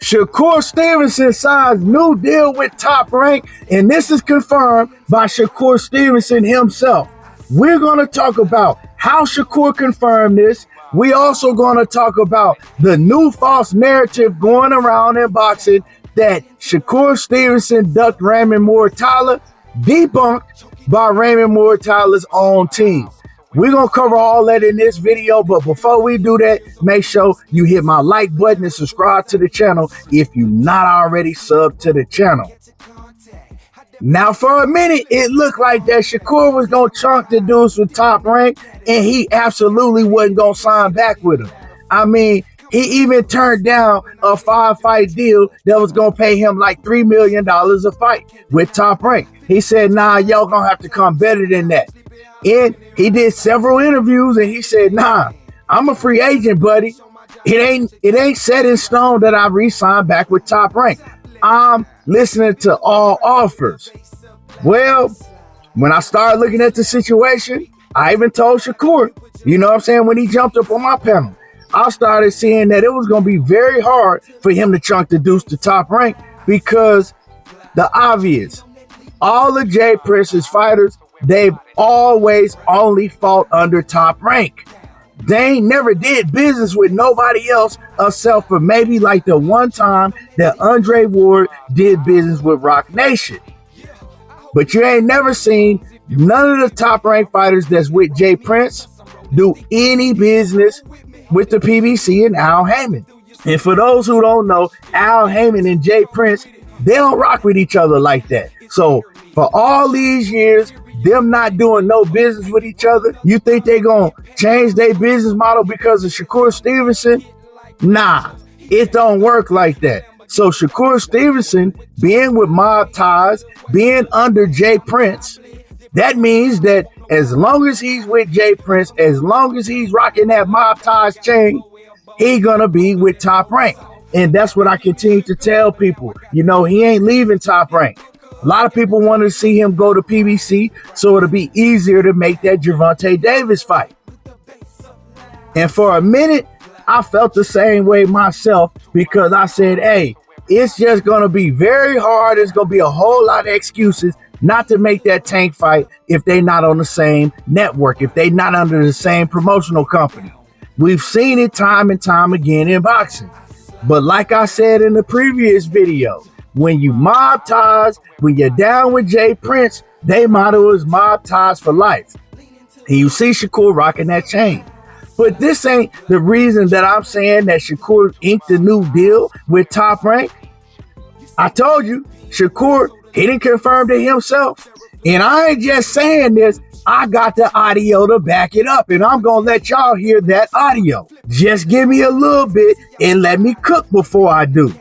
Shakur Stevenson signs new deal with Top Rank, and this is confirmed by Shakur Stevenson himself. We're going to talk about how Shakur confirmed this. We also going to talk about the new false narrative going around in boxing that Shakur Stevenson ducked Raymond Moore Tyler, debunked by Raymond Moore Tyler's own team. We're going to cover all that in this video, but before we do that, make sure you hit my like button and subscribe to the channel if you're not already subbed to the channel. Now, for a minute, it looked like that Shakur was going to chunk the dudes with Top Rank, and he absolutely wasn't going to sign back with him. I mean, he even turned down a 5-fight deal that was going to pay him like $3 million a fight with Top Rank. He said, nah, y'all going to have to come better than that. And he did several interviews and he said, nah, I'm a free agent, buddy. It ain't set in stone that I re-signed back with Top Rank. I'm listening to all offers. Well, when I started looking at the situation, I even told Shakur, you know what I'm saying, when he jumped up on my panel, I started seeing that it was going to be very hard for him to chunk the deuce to Top Rank because the obvious, all of Jay Prince's fighters, they've always only fought under Top Rank. They ain't never did business with nobody else except for maybe like the one time that Andre Ward did business with Rock Nation. But you ain't never seen none of the Top Rank fighters that's with Jay Prince do any business with the PBC and Al Heyman. And for those who don't know, Al Heyman and Jay Prince, they don't rock with each other like that. So for all these years, them not doing no business with each other, you think they gonna change their business model because of Shakur Stevenson? Nah, it don't work like that. So Shakur Stevenson being with mob ties, being under Jay Prince, that means that as long as he's with Jay Prince, as long as he's rocking that mob ties chain, he gonna be with Top Rank. And that's what I continue to tell people. You know, he ain't leaving Top Rank. A lot of people want to see him go to PBC, so it'll be easier to make that Gervonta Davis fight. And for a minute, I felt the same way myself because I said, hey, it's just going to be very hard. It's going to be a whole lot of excuses not to make that Tank fight if they're not on the same network, if they're not under the same promotional company. We've seen it time and time again in boxing. But like I said in the previous video, when you mob ties, when you're down with Jay Prince, they motto is mob ties for life. And you see Shakur rocking that chain. But this ain't the reason that I'm saying that Shakur inked a new deal with Top Rank. I told you, Shakur, he didn't confirm it himself. And I ain't just saying this, I got the audio to back it up. And I'm going to let y'all hear that audio. Just give me a little bit and let me cook before I do.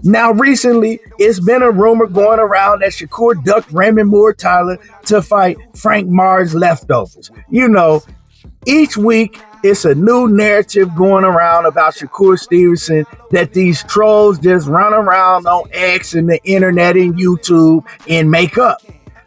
Now, recently, it's been a rumor going around that Shakur ducked Raymond Moore Tyler to fight Frank Martin's leftovers. You know, each week, it's a new narrative going around about Shakur Stevenson that these trolls just run around on X and the internet and YouTube and make up.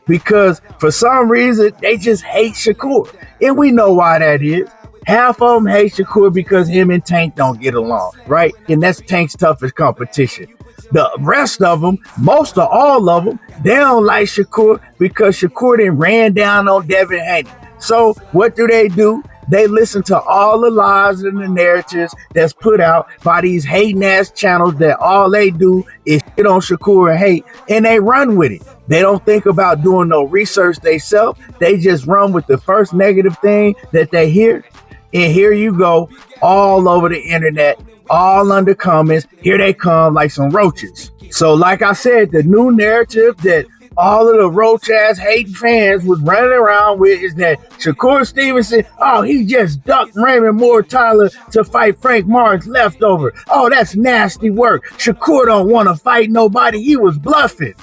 Because for some reason, they just hate Shakur. And we know why that is. Half of them hate Shakur because him and Tank don't get along, right? And that's Tank's toughest competition. The rest of them, most of all of them, they don't like Shakur because Shakur then ran down on Devin Haney. So what do? They listen to all the lies and the narratives that's put out by these hating ass channels that all they do is shit on Shakur and hate, and they run with it. They don't think about doing no research themselves. They just run with the first negative thing that they hear. And here you go, all over the internet, all under comments. Here they come like some roaches. So like I said, the new narrative that all of the roach ass hating fans was running around with is that Shakur Stevenson, oh, he just ducked Raymond Moore Tyler to fight Frank Martin's leftover. Oh, that's nasty work. Shakur don't want to fight nobody. He was bluffing.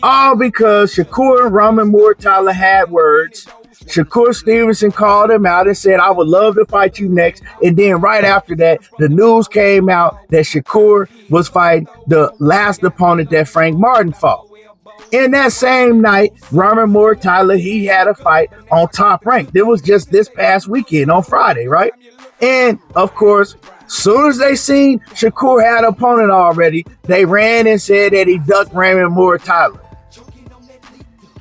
All because Shakur and Raymond Moore Tyler had words. Shakur Stevenson called him out and said, I would love to fight you next. And then right after that, the news came out that Shakur was fighting the last opponent that Frank Martin fought. In that same night, Raymond Moore Tyler, he had a fight on Top Rank. It was just this past weekend on Friday, right? And of course, Soon as they seen Shakur had an opponent already, they ran and said that he ducked Raymond Moore Tyler.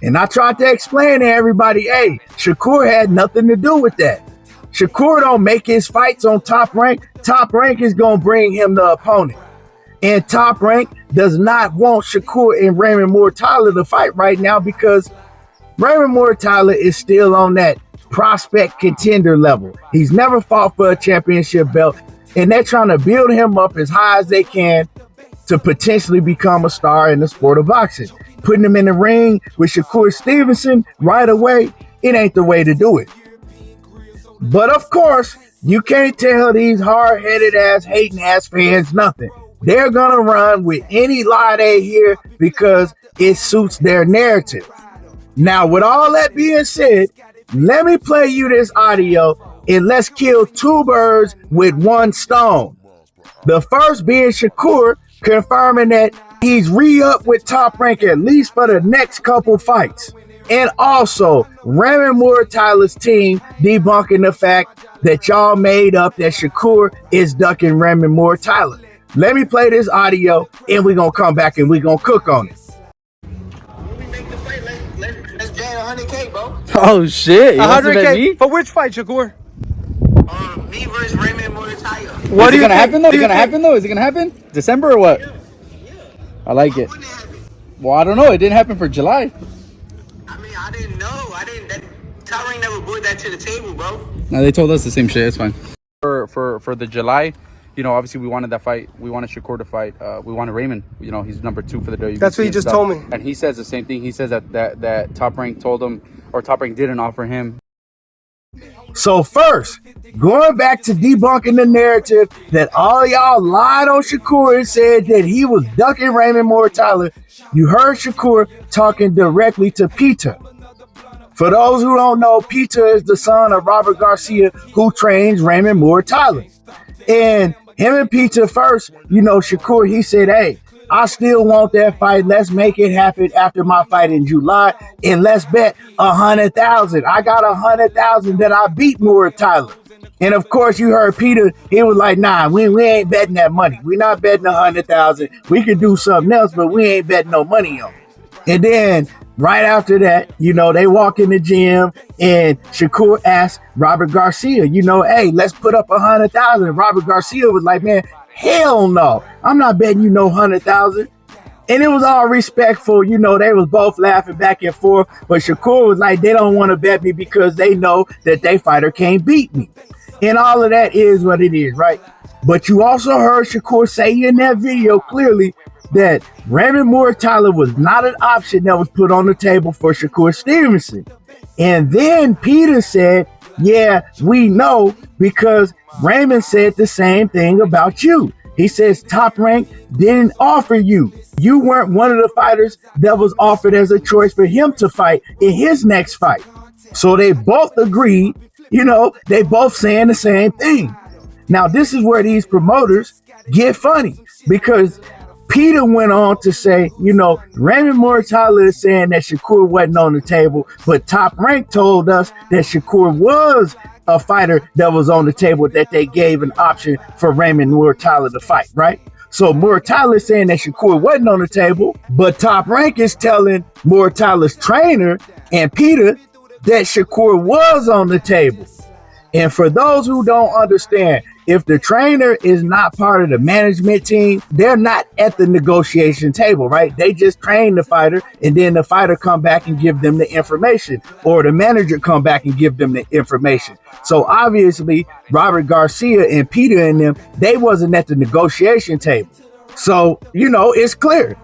And I tried to explain to everybody, hey, Shakur had nothing to do with that. Shakur don't make his fights on Top Rank. Top Rank is going to bring him the opponent. And Top Rank does not want Shakur and Raymond Moore Tyler to fight right now because Raymond Moore Tyler is still on that prospect contender level. He's never fought for a championship belt. And they're trying to build him up as high as they can to potentially become a star in the sport of boxing. Putting him in the ring with Shakur Stevenson right away, it ain't the way to do it. But of course, you can't tell these hard-headed ass, hating ass fans nothing. They're going to run with any lie they hear because it suits their narrative. Now, with all that being said, let me play you this audio and let's kill two birds with one stone. The first being Shakur confirming that he's re-up with Top Rank at least for the next couple fights. And also Raymond Moore Tyler's team debunking the fact that y'all made up that Shakur is ducking Raymond Moore Tyler. Let me play this audio and we're going to come back and we're going to cook on it. When we make the fight, let's jam 100K, bro. Oh shit! 100K for which fight, Shakur? Me versus Raymond Moore Tyler. What is it gonna happen though? Is it gonna happen though? Is it gonna happen December or what? Yeah. I like it. Wouldn't it happen? Well, I don't know. It didn't happen for July. I mean, I didn't know. Tyler never brought that to the table, bro. No, they told us the same shit. It's fine. For the July, you know, obviously we wanted that fight. We wanted Shakur to fight. We wanted Raymond. You know, he's number 2 for the WBC. That's what he just told me. And he says the same thing. He says that Top Rank told him, or Top Rank didn't offer him. So first, going back to debunking the narrative that all y'all lied on Shakur and said that he was ducking Raymond Moore Tyler, you heard Shakur talking directly to Peter. For those who don't know, Peter is the son of Robert Garcia, who trains Raymond Moore Tyler. And him and Peter first, you know, Shakur, he said, hey, I still want that fight. Let's make it happen after my fight in July, and let's bet 100,000. I got 100,000 that I beat Moore Tyler. And of course, you heard Peter. He was like, "Nah, we ain't betting that money. We not betting 100,000. We could do something else, but we ain't betting no money on it." And then right after that, you know, they walk in the gym, and Shakur asked Robert Garcia, you know, "Hey, let's put up 100,000." Robert Garcia was like, "Man, hell no, I'm not betting you no 100,000. And it was all respectful. You know, they was both laughing back and forth. But Shakur was like, they don't want to bet me because they know that they fighter can't beat me. And all of that is what it is, right? But you also heard Shakur say in that video clearly that Raymond Moore Tyler was not an option that was put on the table for Shakur Stevenson. And then Peter said, yeah, we know because Raymond said the same thing about you. He says Top Rank didn't offer you. You weren't one of the fighters that was offered as a choice for him to fight in his next fight. So they both agreed, you know, they both saying the same thing. Now, this is where these promoters get funny because Peter went on to say, you know, Raymond Moore Tyler is saying that Shakur wasn't on the table, but Top Rank told us that Shakur was a fighter that was on the table, that they gave an option for Raymond Moore Tyler to fight, right? So Moore Tyler is saying that Shakur wasn't on the table, but Top Rank is telling Moore Tyler's trainer and Peter that Shakur was on the table. And for those who don't understand, if the trainer is not part of the management team, they're not at the negotiation table, right? They just train the fighter, and then the fighter come back and give them the information, or the manager come back and give them the information. So obviously, Robert Garcia and Peter and them, they wasn't at the negotiation table. So, you know, it's clear.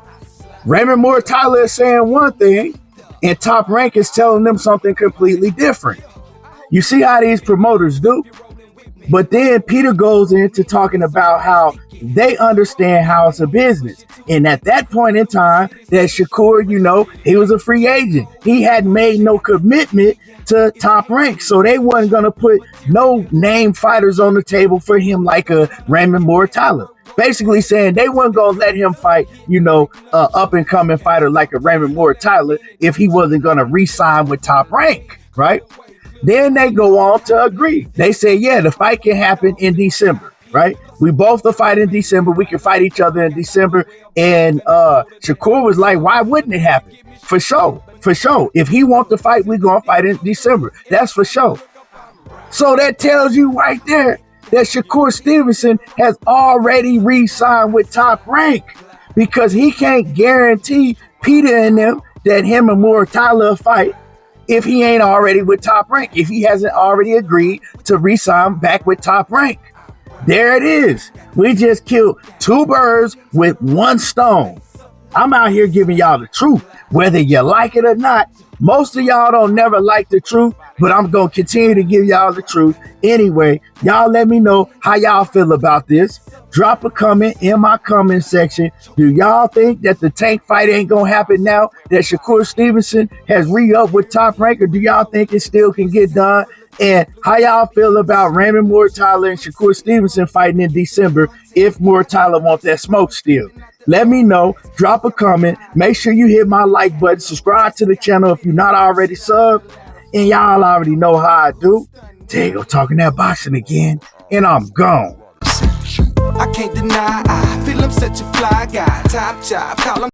Raymond Moore Tyler is saying one thing, and Top Rank is telling them something completely different. You see how these promoters do? But then Peter goes into talking about how they understand how it's a business. And at that point in time, that Shakur, you know, he was a free agent. He hadn't made no commitment to Top Rank. So they wasn't going to put no name fighters on the table for him like a Raymond Moore Tyler. Basically saying they weren't going to let him fight, you know, up and coming fighter like a Raymond Moore Tyler if he wasn't going to re-sign with Top Rank, right? Then they go on to agree. They say, yeah, the fight can happen in December. right? We both are fighting in December. We can fight each other in December. And Shakur was like, why wouldn't it happen? For sure. For sure. If he wants to fight, we're going to fight in December. That's for sure. So that tells you right there that Shakur Stevenson has already re-signed with Top Rank, because he can't guarantee Peter and them that him and Muratalla will fight if he ain't already with Top Rank, if he hasn't already agreed to re-sign back with Top Rank. There it is. We just killed two birds with one stone. I'm out here giving y'all the truth, whether you like it or not. Most of y'all don't never like the truth, but I'm going to continue to give y'all the truth. Anyway, y'all let me know how y'all feel about this. Drop a comment in my comment section. Do y'all think that the Tank fight ain't going to happen now that Shakur Stevenson has re-upped with Top Rank, or do y'all think it still can get done? And how y'all feel about Raymond Muratalla and Shakur Stevenson fighting in December if Muratalla wants that smoke still? Let me know. Drop a comment. Make sure you hit my like button. Subscribe to the channel if you're not already subbed. And y'all already know how I do. There you go, talking that boxing again. And I'm gone. I can't deny, I feel I'm such a fly guy. Top job, call him